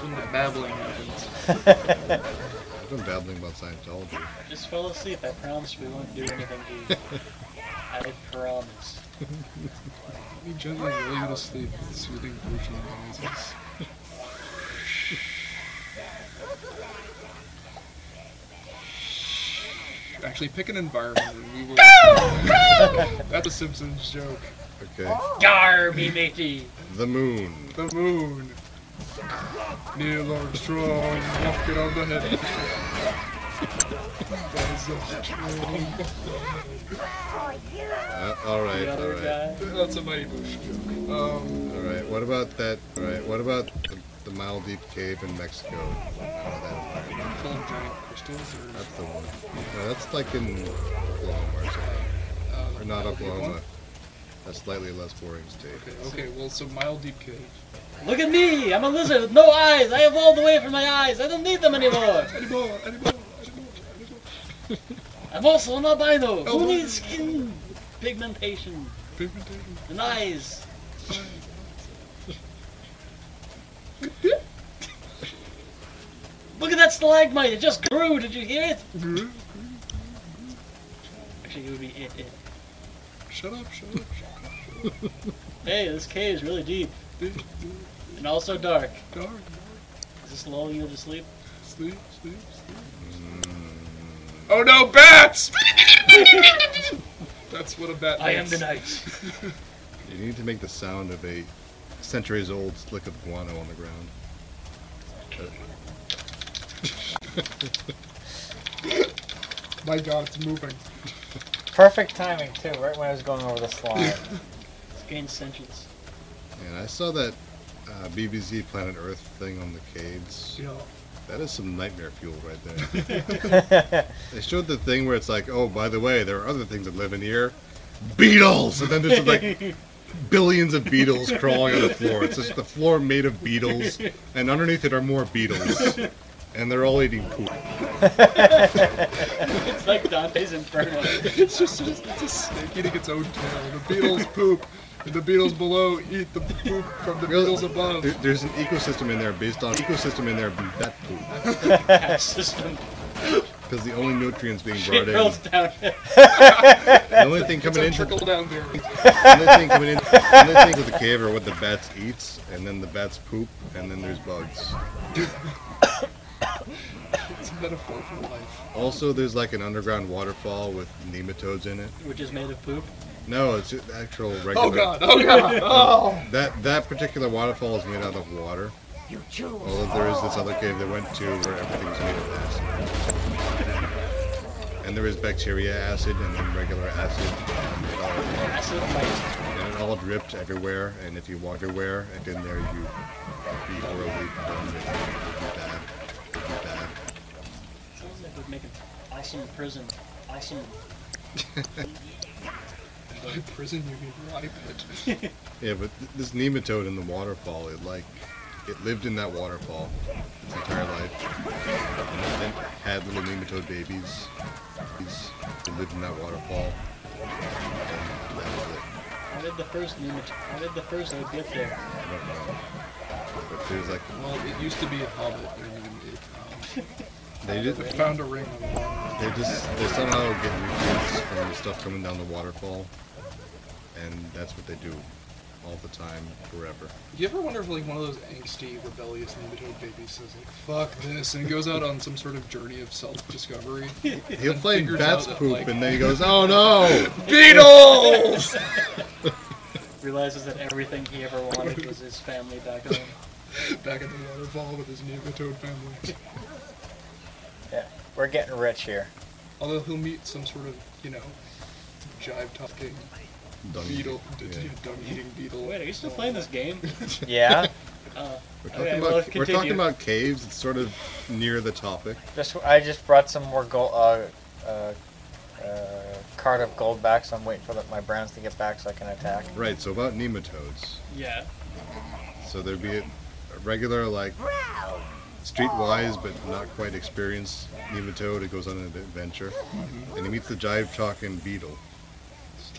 when the babbling happens. I've been babbling about Scientology. Just fell asleep. I promise we won't do anything to you. I promise. You gently roll you to sleep with soothing potion noises. Actually, pick an environment and we will... That's a Simpsons joke. Okay. Gar, me matey. The moon. The moon. Neil Armstrong, walking on the head. Alright, The other alright. guy. That's a Mighty Boosh joke. Alright, what about that? Alright, what about the Mile Deep Cave in Mexico? That environment. Full of giant crystals, or... That's the one. No, that's like in Oklahoma or something. Or not Oklahoma. A slightly less boring state. Okay, well, so Mile Deep Cave. Look at me! I'm a lizard with no eyes! I evolved away from my eyes! I don't need them anymore! Anymore. I'm also an albino! Who needs skin pigmentation Pigmentation. and eyes? Look at that stalagmite! It just grew! Did you hear it? Actually, it would be it. Shut up. Hey, this cave is really deep. And also dark. Dark. Is this lulling you to sleep? Sleep. Oh no, bats! That's what a bat I am makes. the night. You need to make the sound of a centuries-old slick of guano on the ground. My god, it's moving. Perfect timing too, right when I was going over the slide. It's gained sentience. And I saw that BBC Planet Earth thing on the caves. Yeah. That is some nightmare fuel right there. They showed the thing where it's like, oh, by the way, there are other things that live in here. Beetles! And then there's like billions of beetles crawling on the floor. It's just the floor made of beetles, and underneath it are more beetles. And they're all eating poop. It's like Dante's Inferno. It's a snake eating its own tail. The beetles poop, and the beetles below eat the poop from the beetles above. There's an ecosystem in there based on bat poop. System. Because the only nutrients being Shit brought in, rolls down. the only thing coming It's a into trickle down there. the only thing coming in, the only thing with the cave are what the bats eats, and then the bats poop, and then there's bugs. It's a metaphor for life. Also, there's like an underground waterfall with nematodes in it. Which is made of poop. No, it's just actual regular. Oh god! Oh! That particular waterfall is made out of water. Although there is this other cave that went to where everything's made of acid. And there is bacteria acid and then regular acid. Acid fight. And it all dripped everywhere. And if you walk everywhere, and in there you be horribly burned and bad. Sounds like we'd make an awesome prison. Awesome. By prison, you mean rye pit. Yeah, but this nematode in the waterfall, it lived in that waterfall its entire life. And it had little nematode babies. It lived in that waterfall. And that was it. How did the first node get there? I don't know. But there's like, Well, it used to be a hobbit, and they they just found a ring on the water. they somehow get nutrients from the stuff coming down the waterfall. And that's what they do all the time, forever. You ever wonder if like one of those angsty, rebellious nematode babies says like, fuck this, and goes out on some sort of journey of self-discovery? He'll play figures bat's out that, poop like- and then he goes, oh no! Beetles! Realizes that everything he ever wanted was his family back home. Back at the waterfall with his nematode family. Yeah, we're getting rich here. Although he'll meet some sort of, jive-talking beetle, dung-eating beetle. Wait, are you still playing this game? Yeah. We're talking about caves. It's sort of near the topic. I just brought some more gold, card of gold back, so I'm waiting for my browns to get back so I can attack. Right. So about nematodes. Yeah. So there'd be a regular like streetwise but not quite experienced nematode. It goes on an adventure, and he meets the jive-talking beetle.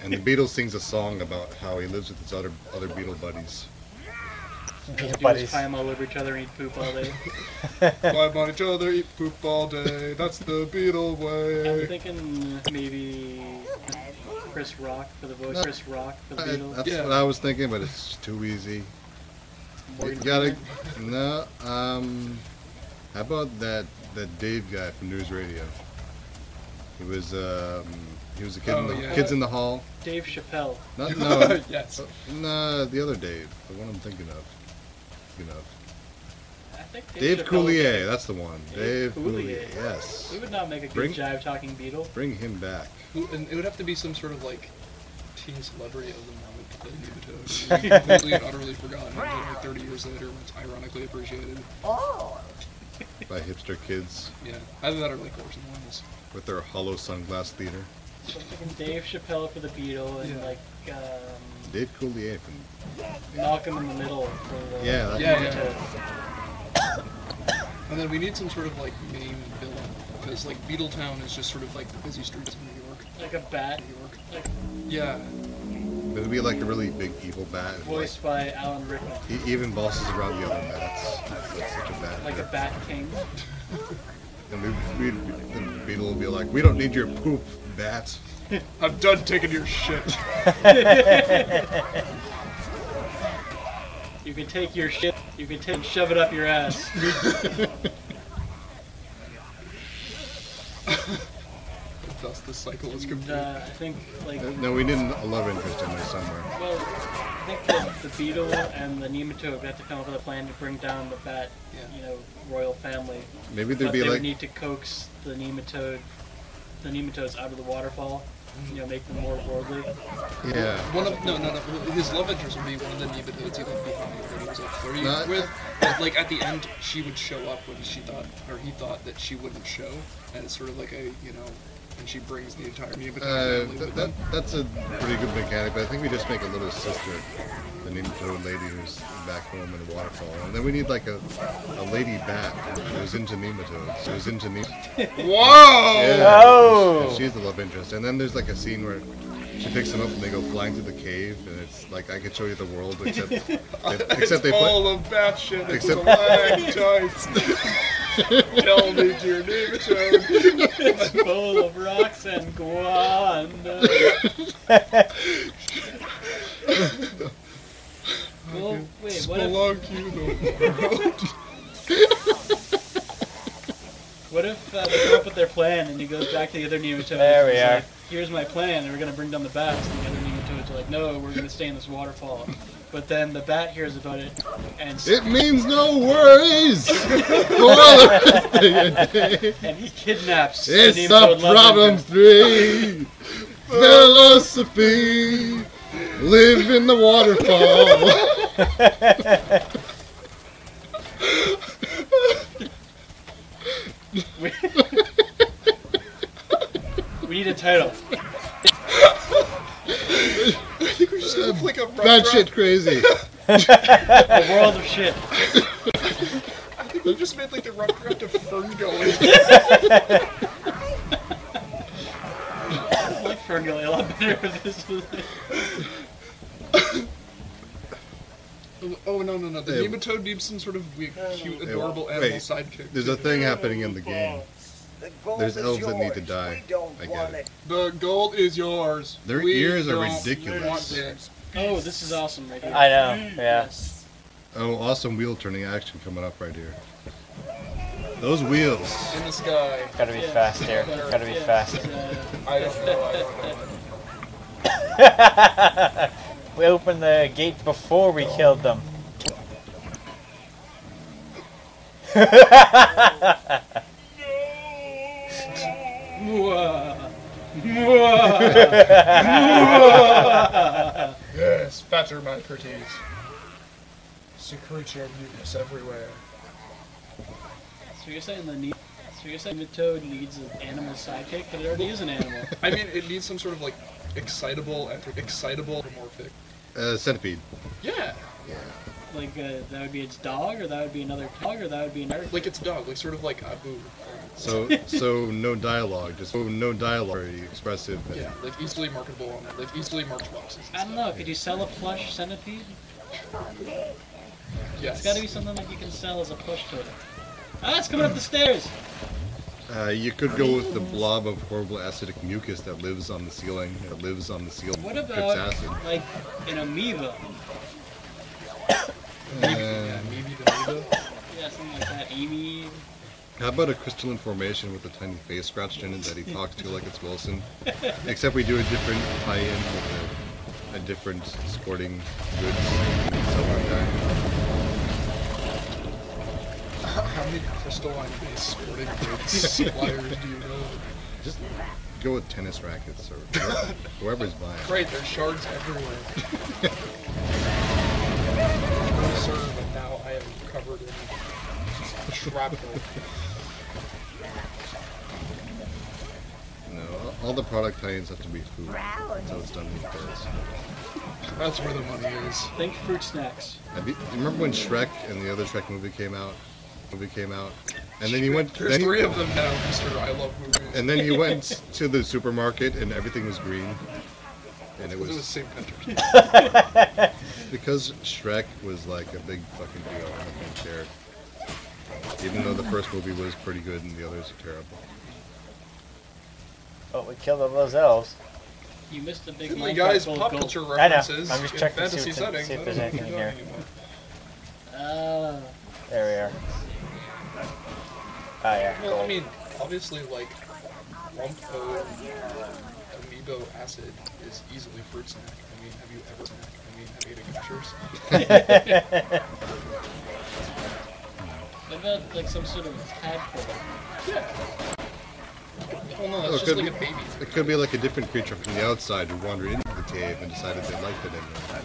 And the beetle sings a song about how he lives with his other beetle buddies. Do is buddies. climb all over each other and eat poop all day. Climb on each other, eat poop all day. That's the Beetle I'm way. thinking maybe Chris Rock for the voice. No. Chris Rock for the Beatles. That's Yeah. what I was thinking, but it's too easy. You gotta no. How about that Dave guy from News Radio? He was a kid. Oh, in the, yeah. Kids in the Hall. Dave Chappelle. No, Yes. no, the other Dave, the one I'm thinking of. I think Dave Chappelle- Coulier, that's the one. Dave Dave Coulier. Coulier, yes. He would not make a good Bring- jive-talking Beatle. Bring him back. And it would have to be some sort of like teen celebrity of the moment to play Nematode. He'd be completely and utterly forgotten until like 30 years later when it's ironically appreciated. By hipster kids Yeah. Either that or like Orson Welles. with their hollow sunglass theater. So I'm thinking Dave Chappelle for the Beatle and Yeah. like Dave Coulier from Malcolm in the Middle for the Yeah, that- Yeah, Nematode. And then we need some sort of like main villain. Because like Beetletown is just sort of like the busy streets of New York. Like a bat, New York. like Yeah. It would be like a really big evil bat. voiced by Alan Rickman. He even bosses around the other bats. That's such a bad. Like a bat king. And the Beetle will be like, "We don't need your poop, bat." I'm done taking your shit. You can take your shit, you can take and shove it up your ass. Thus the cycle is And, complete. I think like No, we need a love interest in there somewhere. well, I think that the Beetle and the Nematode have to come up with a plan to bring down the bat, Yeah. you know, royal family. Maybe there'd But be they like would need to coax the nematodes out of the waterfall. You know, make them more worldly. yeah. One of no. His love interest would be one of the Nematodes he left behind that he was like flirting Not- with. But like at the end, she would show up when he thought that she wouldn't show, and it's sort of like a and she brings the entire Nematode family with them. That's a pretty good mechanic, but I think we just make a little sister, the nematode lady who's back home in the waterfall, and then we need like a lady bat who's into nematodes, who's into Whoa! Yeah, Oh! she's the love interest, and then there's like a scene where she picks them up and they go flying through the cave, and it's like I could show you the world except It's they full of bat shit. It's except- tights. Tell me, dear Nematode. It's full of rocks and guano. Well, wait, what if, Spelunky the world. what if they come up with their plan and he goes back to the other nematodes? There we and he's are. like, here's my plan, and we're gonna bring down the bats. And the other nematodes are like, no, we're gonna stay in this waterfall. But then the bat hears about it, and It means no worries. and he kidnaps It's the a nematode love problem interest. 3 philosophy. Live in the waterfall. We need a title. I think we just have like a rough That draft. shit crazy. A world of shit. I think we just made like the rough draft of Ferngully. I like Ferngully a lot better if this was. Oh no! The Hey. Nematode needs some sort of weird, cute, adorable wait. animal sidekick. There's a thing happening in the game. The gold There's is elves that need to yours. die. We don't I get want it. The gold is yours. Their We ears are don't ridiculous. want it. Oh, this is awesome right here. I know, yeah. Oh, awesome wheel turning action coming up right here. Those wheels. In the sky. Gotta be fast here. Gotta be fast. I don't know. We opened the gate before we killed them. Yes, fatter my pretties. Secrete your mucus everywhere. So you're saying Nematode needs an animal sidekick, but it already is an animal. I mean, it needs some sort of like excitable anthropomorphic. Centipede. Yeah, Like that would be its dog, or that would be another dog, or that would be another. like its dog, like sort of like Abu. So no dialogue, just no dialogue. Very expressive. And Yeah, like easily marketable on it, like easily marked boxes. and I don't stuff. know. Could you sell a plush centipede? Yes. It's got to be something that you can sell as a push totem. Ah, it's coming up the stairs. You could go with the blob of horrible acidic mucus that lives on the ceiling. It lives on the ceiling. What Drips about acid. like an amoeba? Yeah, maybe the Neva. Yeah, something like that. Amy. How about a crystalline formation with a tiny face scratched in it that he talks to like it's Wilson? Except we do a different tie-in with a different sporting goods software guy. How many crystalline-based sporting goods suppliers do you know? Just go with tennis rackets or whoever's buying. Right, there's shards everywhere. Sir, but now I am covered in shrapnel. No, all the product tie-ins have to be food. So it's done in pairs. That's where the money is. Think fruit snacks. Do you remember when Shrek and the other Shrek movie came out? And then you went. There's three of them now, Mr. I Love Movies. And then you went to the supermarket and everything was green. And it was St. Patrick's. because Shrek was like a big fucking deal and everyone cared. Even though the first movie was pretty good and the others are terrible. Oh, we killed all those elves. You missed a big Too Minecraft many guys, full of pop gold. culture I know. references I'm just in checking to fantasy see if settings. there's I don't know anything if in you here. know anymore. There we are. Ah, yeah. Well, I Gold. mean, obviously, like, lump of amiibo acid is easily fruit snack. I mean, have you ever snack? I mean, have you eaten gushers? What about like some sort of tadpole? Yeah. Well, no, Oh, that's just like a baby. It could be like a different creature from the outside who wandered into the cave and decided they liked it anyway.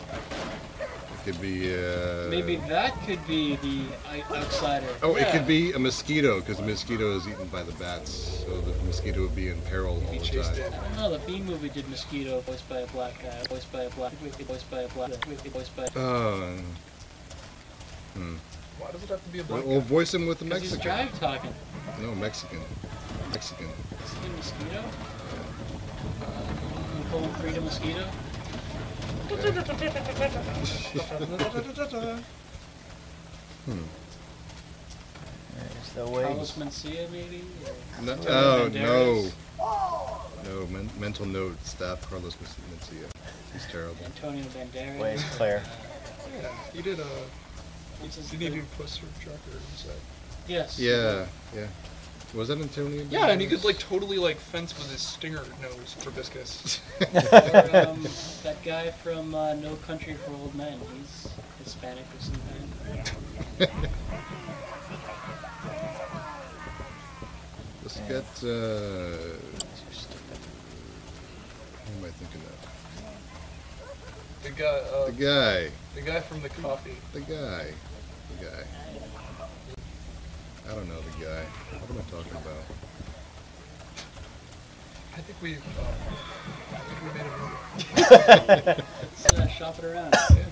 It could be. Maybe that could be the outsider. Oh, it Yeah. could be a mosquito because the mosquito is eaten by the bats, so the mosquito would be in peril all Be the chased time. in. I don't know. The B movie did Mosquito, voiced by a black guy, voiced by a black, voiced by a black, voiced by. Oh. Why does it have to be a black We'll guy? voice him with a Because he's Mexican. drive talking. No, Mexican. Mexican. Mexican Mosquito. You call him Freedom Mosquito. There's the Carlos way. Mencia, maybe. Or No, Antonio no. Banderas? No, mental note, staff Carlos Mencia. He's terrible. Antonio Banderas. Ways clear. Yeah, he did What's his didn't he name? do Puss or Trucker instead? Yes. Yeah, yeah. Was that Antonio? Yeah, and he could like totally like fence with his stinger nose for Viscus. Or, that guy from No Country for Old Men. He's Hispanic or something. Let's get, who am I thinking of? The guy from the coffee. The guy. I don't know the guy. What am I talking about? I think we made a movie. Let's shop it around. Yeah.